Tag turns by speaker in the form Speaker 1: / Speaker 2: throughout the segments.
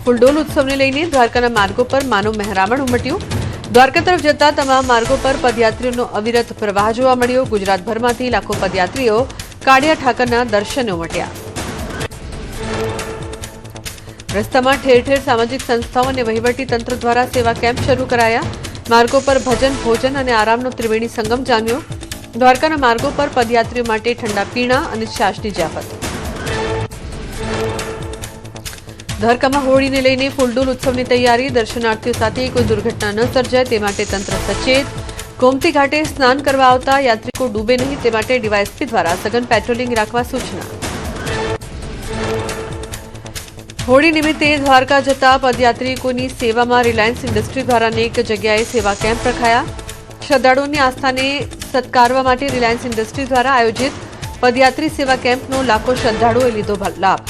Speaker 1: ફૂલડોલ ઉત્સવને લઈને દ્વારકાના માર્ગો પર માનવ મહેરામણ ઉમટ્યું। દ્વારકા તરફ જતા તમામ માર્ગો પર પદયાત્રીઓનો અવિરત પ્રવાહ જોવા મળ્યો। ગુજરાતભરમાંથી લાખો પદયાત્રીઓ કાળિયા ઠાકરના દર્શને ઉમટ્યા। રસ્તામાં ઠેર ઠેર સામાજિક સંસ્થાઓ અને વહીવટી તંત્ર દ્વારા સેવા કેમ્પ શરૂ કરાયા। માર્ગો પર ભજન, ભોજન અને આરામનો ત્રિવેણી સંગમ જામ્યો। દ્વારકાના માર્ગો પર પદયાત્રીઓ માટે ઠંડા પીણા અને છાશની જયાફત। દ્વારકામાં હોળીને લઈને ફૂલડોલ ઉત્સવની તૈયારી। દર્શનાર્થીઓ સાથે કોઈ દુર્ઘટના ન સર્જાય તે માટે તંત્ર સચેત। ગોમતી ઘાટે સ્નાન કરવા આવતા યાત્રિકો ડૂબે નહીં તે માટે ડીવાયએસપી દ્વારા સઘન પેટ્રોલિંગ રાખવા સૂચના। હોળી નિમિત્તે દ્વારકા જતા પદયાત્રિકોની સેવામાં રિલાયન્સ ઇન્ડસ્ટ્રી દ્વારા અનેક જગ્યાએ સેવા કેમ્પ રખાયા। શ્રદ્ધાળુઓની આસ્થાને સત્કારવા માટે રિલાયન્સ ઇન્ડસ્ટ્રી દ્વારા આયોજિત પદયાત્રી સેવા કેમ્પનો લાખો શ્રદ્ધાળુઓએ લીધો લાભ।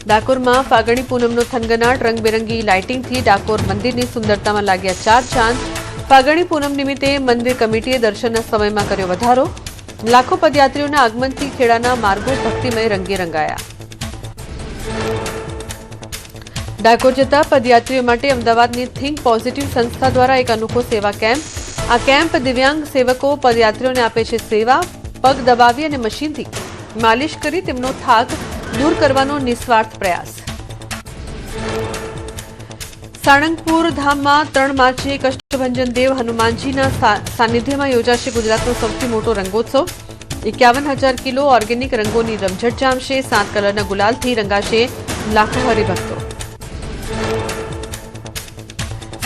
Speaker 1: ડાકોરમાં ફાગણી પૂનમનો થનગનાટ। રંગબેરંગી લાઇટિંગથી ડાકોર મંદિરની સુંદરતામાં લાગ્યા ચાર ચાંદ। ફાગણી પૂનમ નિમિત્તે મંદિર કમિટીએ દર્શનના સમયમાં કર્યો વધારો। લાખો પદયાત્રીઓના આગમનથી ખેડાના માર્ગો ભક્તિમય રંગે રંગાયા। ડાકોર જતા પદયાત્રીઓ માટે અમદાવાદની થિંક પોઝિટિવ સંસ્થા દ્વારા એક અનોખો સેવા કેમ્પ। આ કેમ્પ દિવ્યાંગ સેવકો પદયાત્રીઓને આપે છે સેવા। પગ દબાવી અને મશીનથી માલિશ કરી તેમનો થાક દૂર કરવાનો નિસ્વાર્થ પ્રયાસ। સાળંગપુર ધામમાં 3 માર્ચે કષ્ટભંજન દેવ હનુમાનજીના સાનિધ્યમાં યોજાશે ગુજરાતનો સૌથી મોટો રંગોત્સવ। 51,000 કિલો ઓર્ગેનિક રંગોની રમઝટ જામશે। 7 કલરના ગુલાલથી રંગાશે લાખો હરિભક્તો।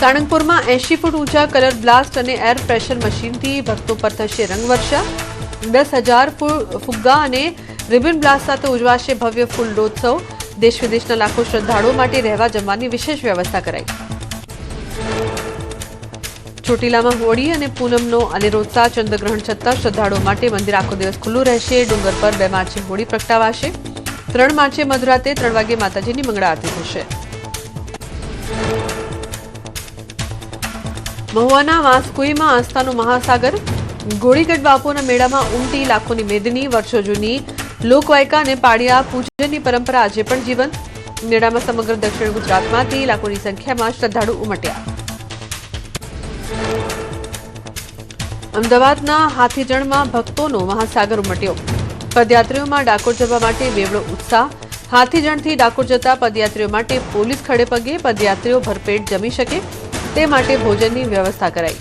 Speaker 1: સાળંગપુરમાં 80 ફૂટ ઊંચા કલર બ્લાસ્ટ અને એર પ્રેશર મશીનથી ભક્તો પર થશે રંગવર્ષા। 10,000 ફુગ્ગા અને રિબન બ્લાસ્ટ સાથે ઉજવાશે ભવ્ય ફૂલડોત્સવ। દેશ વિદેશના લાખો શ્રદ્ધાળુઓ માટે રહેવા જમવાની વિશેષ વ્યવસ્થા કરાઈ। ચોટીલામાં હોળી અને પૂનમનો અનેરો ઉત્સાહ। ચંદ્રગ્રહણ છતાં શ્રદ્ધાળુઓ માટે મંદિર આખો દિવસ ખુલ્લું રહેશે। ડુંગર પર 2 માર્ચે હોળી પ્રગટાવાશે। 3 માર્ચે મધરાતે 3 વાગે માતાજીની મંગળા આરતી થશે। મહુવાના વાંસકુઈમાં આસ્થાનો મહાસાગર। ગોળીગઢ બાપુના મેળામાં ઉમટી લાખોની મેદની। વર્ષો જૂની લોકવાયકા અને પાળિયા પૂજનની પરંપરા આજે પણ જીવંત। મેળામાં સમગ્ર દક્ષિણ ગુજરાતમાંથી લાખોની સંખ્યામાં શ્રદ્ધાળુ ઉમટ્યા। અમદાવાદના હાથીજણમાં ભક્તોનો મહાસાગર ઉમટ્યો। પદયાત્રીઓમાં ડાકોર જવા માટે બેવડો ઉત્સાહ। હાથીજણથી ડાકોર જતા પદયાત્રીઓ માટે પોલીસ ખડે પગે પદયાત્રીઓ ભરપેટ જમી શકે તે માટે ભોજનની વ્યવસ્થા કરાઈ।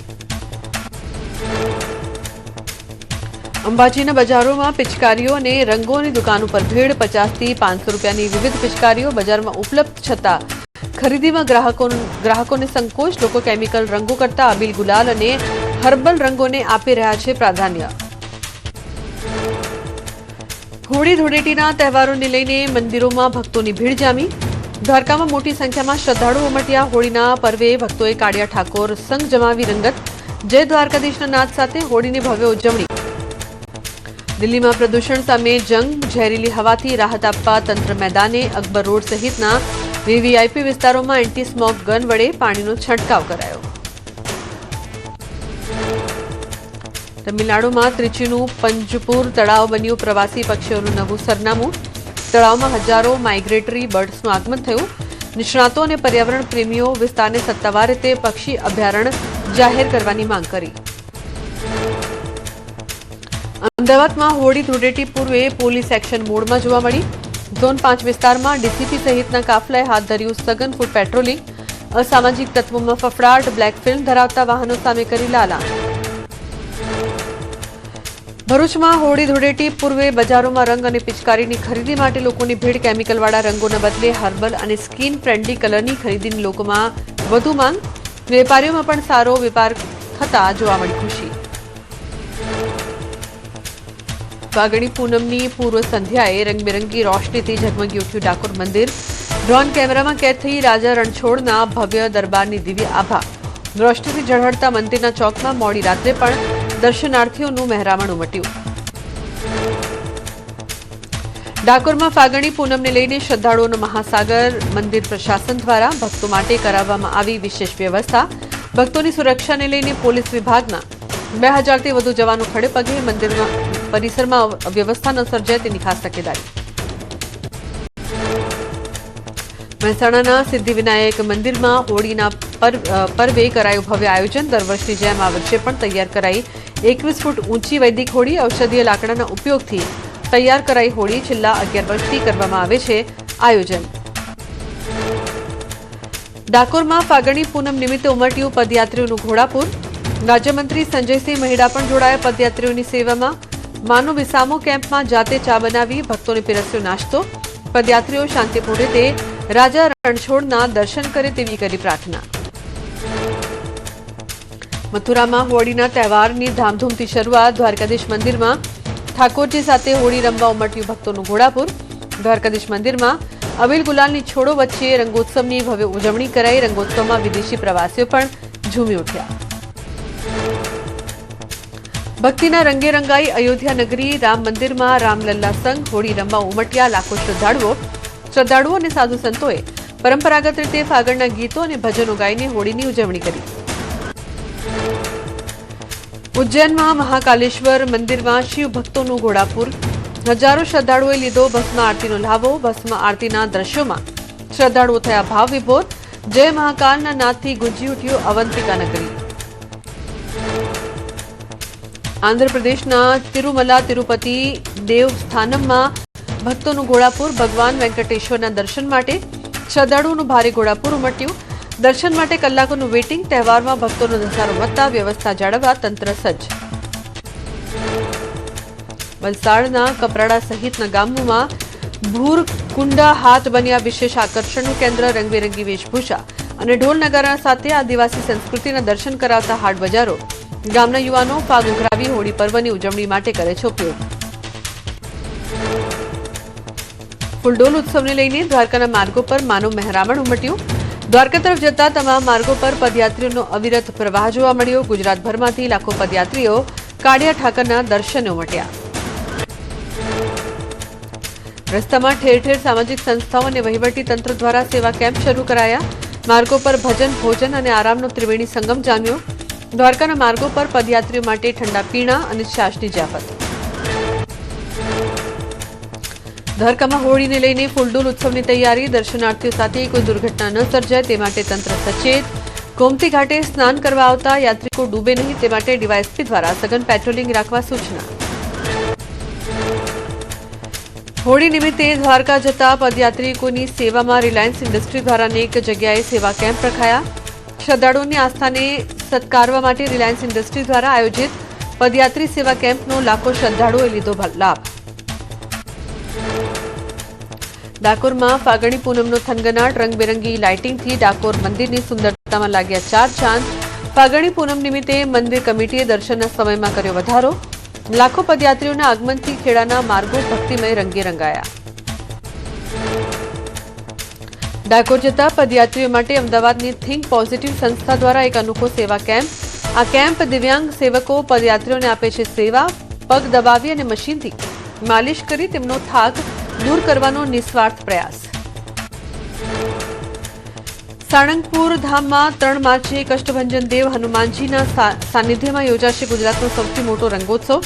Speaker 1: અંબાજીના બજારોમાં પિચકારીઓ અને રંગોની દુકાનો પર ભીડ। 50 થી 500 રૂપિયાની વિવિધ પિચકારીઓ બજારમાં ઉપલબ્ધ છતાં ખરીદીમાં ગ્રાહકોને સંકોચ। લોકો કેમિકલ રંગો કરતા અબીલ, ગુલાલ અને હર્બલ રંગોને આપી રહ્યા છે પ્રાધાન્ય। હોળી ધૂળેટીના તહેવારોને લઈને મંદિરોમાં ભક્તોની ભીડ જામી। દ્વારકામાં મોટી સંખ્યામાં શ્રદ્ધાળુઓ ઉમટ્યા। હોળીના પર્વે ભક્તોએ કાળિયા ઠાકોર સંગ જમાવી રંગત। જય દ્વારકાધીશના નાદ સાથે હોળીની ભવ્ય ઉજવણી। દિલ્હીમાં પ્રદૂષણ સામે જંગ। ઝેરીલી હવાથી રાહત આપવા તંત્ર મેદાને। અકબર રોડ સહિતના વીવીઆઈપી વિસ્તારોમાં એન્ટી સ્મોક ગન વડે પાણીનો છંટકાવ કરાયો। તમિલનાડુમાં ત્રિચીનું પંજપુર તળાવ બન્યું પ્રવાસી પક્ષીઓનું નવું સરનામું। તળાવમાં હજારો માઇગ્રેટરી બર્ડ્સનું આગમન થયું। નિષ્ણાતો અને પર્યાવરણ પ્રેમીઓ વિસ્તારને સત્તાવાર રીતે પક્ષી અભયારણ્ય જાહેર કરવાની માંગ કરી। અમદાવાદમાં હોળી ધૂળેટી પૂર્વે પોલીસ એક્શન મોડમાં જોવા મળી। ઝોન 5 વિસ્તારમાં ડીસીપી સહિતના કાફલાએ હાથ ધર્યું સઘન ફૂટ પેટ્રોલિંગ। અસામાજિક તત્વોમાં ફફડાટ। બ્લેક ફિલ્મ ધરાવતા વાહનો સામે કરી લાલા। ભરૂચમાં હોળી ધૂળેટી પૂર્વે બજારોમાં રંગ અને પિચકારીની ખરીદી માટે લોકોની ભીડ। કેમિકલવાળા રંગોના બદલે હર્બલ અને સ્કિન ફ્રેન્ડલી કલરની ખરીદીની લોકોમાં વધુ માંગ। વેપારીઓમાં પણ સારો વેપાર થતા જોવા મળી ખુશી। ફાગણી પૂનમની પૂર્વ સંધ્યાએ રંગબેરંગી રોશનીથી ઝગમગી ઉઠ્યું ડાકોર મંદિર। ડ્રોન કેમેરામાં કેદ થઈ રાજા રણછોડના ભવ્ય દરબારની દિવ્ય આભા। રોશનીથી ઝળહળતા મંદિરના ચોકમાં મોડી રાત્રે પણ દર્શનાર્થીઓનું મહેરામણ ઉમટ્યું। ડાકોરમાં ફાગણી પૂનમને લઈને શ્રદ્ધાળુઓનો મહાસાગર। મંદિર પ્રશાસન દ્વારા ભક્તો માટે કરાવવામાં આવી વિશેષ વ્યવસ્થા। ભક્તોની સુરક્ષાને લઈને પોલીસ વિભાગના 2000થી વધુ જવાનો ખડે પગે। મંદિરમાં પરિસરમાં અવ્યવસ્થા ન સર્જાય તેની ખાસ તકેદારી। મહેસાણાના સિદ્ધિવિનાયક મંદિરમાં હોળીના પર્વે કરાયું ભવ્ય આયોજન। દર વર્ષની જેમ આ વર્ષે પણ તૈયાર કરાઈ 21 ફૂટ ઊંચી વૈદિક હોળી। ઔષધીય લાકડાના ઉપયોગથી તૈયાર કરાઈ હોળી છેલ્લા 11 વર્ષથી કરવામાં આવે છે આયોજન। ડાકોરમાં ફાગણી પૂનમ નિમિત્તે ઉમટ્યું પદયાત્રીઓનું ઘોડાપુર। રાજ્યમંત્રી સંજયસિંહ મહેડા પણ જોડાયા પદયાત્રીઓની સેવામાં। માનો વિસામો કેમ્પમાં જાતે ચા બનાવી ભક્તોને પીરસ્યો નાસ્તો। પદયાત્રીઓ શાંતિપૂર્ણ રીતે રાજા રણછોડના દર્શન કરે તેવી કરી પ્રાર્થના। મથુરામાં હોળીના તહેવારની ધામધૂમથી શરૂઆત। દ્વારકાધીશ મંદિરમાં ઠાકોરજી સાથે હોળી રમવા ઉમટ્યું ભક્તોનું ઘોડાપુર। દ્વારકાધીશ મંદિરમાં અબીલ ગુલાલની છોડો વચ્ચે રંગોત્સવની ભવ્ય ઉજવણી કરાઈ। રંગોત્સવમાં વિદેશી પ્રવાસીઓ પણ ઝૂમી ઉઠ્યા। ભક્તિના રંગે રંગાઈ અયોધ્યા નગરી। રામ મંદિરમાં રામલલ્લા સંઘ હોળી રમવા ઉમટ્યા લાખો શ્રદ્ધાળુઓ અને સાધુ સંતોએ પરંપરાગત રીતે ફાગણના ગીતો અને ભજનો ગાઈને હોળીની ઉજવણી કરી। ઉજ્જૈનમાં મહાકાલેશ્વર મંદિરમાં શિવ ભક્તોનું ઘોડાપુર। હજારો શ્રદ્ધાળુઓએ લીધો ભસ્મ આરતીનો લ્હાવો। ભસ્મ આરતીના દ્રશ્યોમાં શ્રદ્ધાળુઓ થયા ભાવ વિભોર। જય મહાકાલના નાદથી ગુંજી ઉઠ્યું અવંતિકા નગરી। આંધ્રપ્રદેશના તિરુમલા તિરુપતિ દેવસ્થાનમમાં ભક્તોનું ઘોડાપુર। ભગવાન વેંકટેશ્વરના દર્શન માટે શ્રદ્ધાળુઓનું ભારે ઘોડાપુર ઉમટ્યું। દર્શન માટે કલાકોનું વેઇટિંગ। તહેવારમાં ભક્તોનો ધસારો વધતા વ્યવસ્થા જાળવવા તંત્ર સજ્જ। વલસાડના કપરાડા સહિતના ગામોમાં ભૂરકુંડા હાટ બન્યા વિશેષ આકર્ષણનું કેન્દ્ર। રંગબેરંગી વેશભૂષા અને ઢોલ નગારા સાથે આદિવાસી સંસ્કૃતિના દર્શન કરાવતા હાટ બજારો। ગામના યુવાનો ફાગ ઉઘરાવી હોળી પર્વની ઉજવણી માટે કરે છે ઉપયોગ। ફૂલડોલ ઉત્સવને લઈને દ્વારકાના માર્ગો પર માનવ મહેરામણ ઉમટ્યું। દ્વારકા તરફ જતા તમામ માર્ગો પર પદયાત્રીઓનો અવિરત પ્રવાહ જોવા મળ્યો। ગુજરાતભરમાંથી લાખો પદયાત્રીઓ કાળિયા ઠાકરના દર્શને ઉમટ્યા। રસ્તામાં ઠેર ઠેર સામાજિક સંસ્થાઓ અને વહીવટી તંત્ર દ્વારા સેવા કેમ્પ શરૂ કરાયા। માર્ગો પર ભજન ભોજન અને આરામનો ત્રિવેણી સંગમ જામ્યો। દ્વારકાના માર્ગો પર પદયાત્રીઓ માટે ઠંડા પીણા અને છાશની જયાફત। દ્વારકામાં હોળીને લઈને ફૂલડોલ ઉત્સવની તૈયારી। દર્શનાર્થીઓ સાથે કોઈ દુર્ઘટના ન સર્જાય તે માટે તંત્ર સચેત। ગોમતી ઘાટે સ્નાન કરવા આવતા યાત્રિકો ડૂબે નહીં તે માટે ડીવાયએસપી દ્વારા સઘન પેટ્રોલિંગ રાખવા સૂચના। હોળી નિમિત્તે દ્વારકા જતા પદયાત્રિકોની સેવામાં રિલાયન્સ ઇન્ડસ્ટ્રી દ્વારા અનેક જગ્યાએ સેવા કેમ્પ રખાયા। શ્રદ્ધાળુઓની આસ્થાને સત્કારવા માટે રિલાયન્સ ઇન્ડસ્ટ્રી દ્વારા આયોજિત પદયાત્રી સેવા કેમ્પનો લાખો શ્રદ્ધાળુઓએ લીધો લાભ। ડાકોરમાં ફાગણી પૂનમનો થનગનાટ। રંગબેરંગી લાઇટિંગથી ડાકોર મંદિરની સુંદરતામાં લાગ્યા ચાર ચાંદ। ફાગણી પૂનમ નિમિત્તે મંદિર કમિટીએ દર્શનના સમયમાં કર્યો વધારો। લાખો પદયાત્રીઓના આગમનથી ખેડાના માર્ગો ભક્તિમય રંગે રંગાયા। ડાકોર જતા પદયાત્રીઓ માટે અમદાવાદની થિંક પોઝિટિવ સંસ્થા દ્વારા એક અનોખો સેવા કેમ્પ। આ કેમ્પ દિવ્યાંગ સેવકો પદયાત્રીઓને આપે છે સેવા। પગ દબાવી અને મશીનથી માલિશ કરી તેમનો થાક દૂર કરવાનો નિસ્વાર્થ પ્રયાસ। સાળંગપુર ધામમાં 3 માર્ચે કષ્ટભંજન દેવ હનુમાનજીના સાનિધ્યમાં યોજાશે ગુજરાતનો સૌથી મોટો રંગોત્સવ।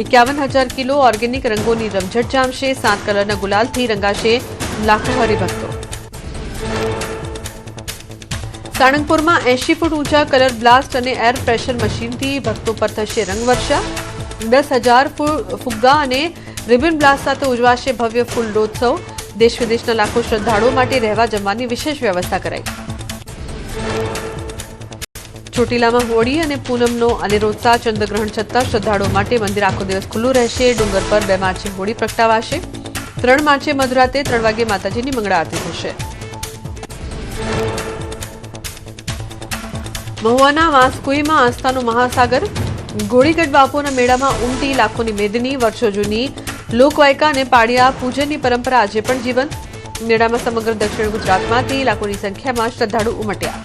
Speaker 1: 51,000 કિલો ઓર્ગેનિક રંગોની રમઝટ જામશે। 7 કલરના ગુલાલથી રંગાશે લાખો હરિભક્તો। સાળંગપુરમાં 80 ફૂટ ઊંચા કલર બ્લાસ્ટ અને એર પ્રેશર મશીનથી ભક્તો પર થશે રંગવર્ષા। 10,000 ફુગ્ગા અને રિબન બ્લાસ્ટ સાથે ઉજવાશે ભવ્ય ફૂલડોત્સવ। દેશ વિદેશના લાખો શ્રદ્ધાળુઓ માટે રહેવા જમવાની વિશેષ વ્યવસ્થા કરાઈ। ચોટીલામાં હોળી અને પૂનમનો અનેરોત્સાહ। ચંદ્રગ્રહણ છતાં શ્રદ્ધાળુઓ માટે મંદિર આખો દિવસ ખુલ્લું રહેશે। ડુંગર પર 2 માર્ચે હોળી પ્રગટાવાશે। 3 માર્ચે મધરાતે 3 વાગે માતાજીની મંગળા આરતી થશે। મહુવાના વાંસકુઈમાં આસ્થાનો મહાસાગર। ગોળીગઢ બાપુના મેળામાં ઉમટી લાખોની મેદની। વર્ષો જૂની લોકવાયકા અને પાળિયા પૂજનની પરંપરા આજે પણ જીવંત। મેળામાં સમગ્ર દક્ષિણ ગુજરાતમાંથી લાખોની સંખ્યામાં શ્રદ્ધાળુ ઉમટ્યા।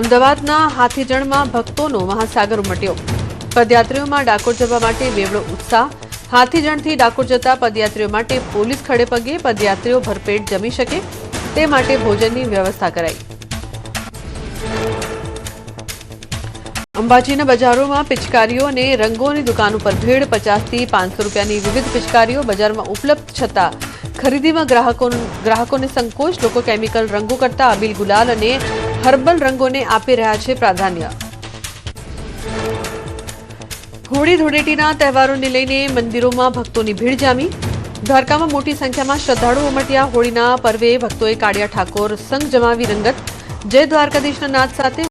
Speaker 1: અમદાવાદના હાથીજણમાં ભક્તોનો મહાસાગર ઉમટ્યો। પદયાત્રીઓમાં ડાકોર જવા માટે બેવડો ઉત્સાહ। હાથીજણથી ડાકોર જતા પદયાત્રીઓ માટે પોલીસ ખડે પગે। પદયાત્રીઓ ભરપેટ જમી શકે તે માટે ભોજનની વ્યવસ્થા કરાઈ। અંબાજીના બજારોમાં પિચકારીઓ અને રંગોની દુકાનો પર ભીડ। 50 થી 500 રૂપિયાની વિવિધ પિચકારીઓ બજારમાં ઉપલબ્ધ છતાં ખરીદીમાં ગ્રાહકોને સંકોચ, લોકો કેમિકલ રંગો કરતા અબીલ ગુલાલ અને હર્બલ રંગોને આપી રહ્યા છે પ્રાધાન્ય. હોળી ધૂળેટીના તહેવારોને લઈને મંદિરોમાં ભક્તોની ભીડ જામી. દ્વારકામાં મોટી સંખ્યામાં શ્રદ્ધાળુઓ ઉમટ્યા. હોળીના પર્વે ભક્તોએ કાળિયા ઠાકોર સંઘ જમાવી રંગત. જય દ્વારકાધીશના નાદ સાથે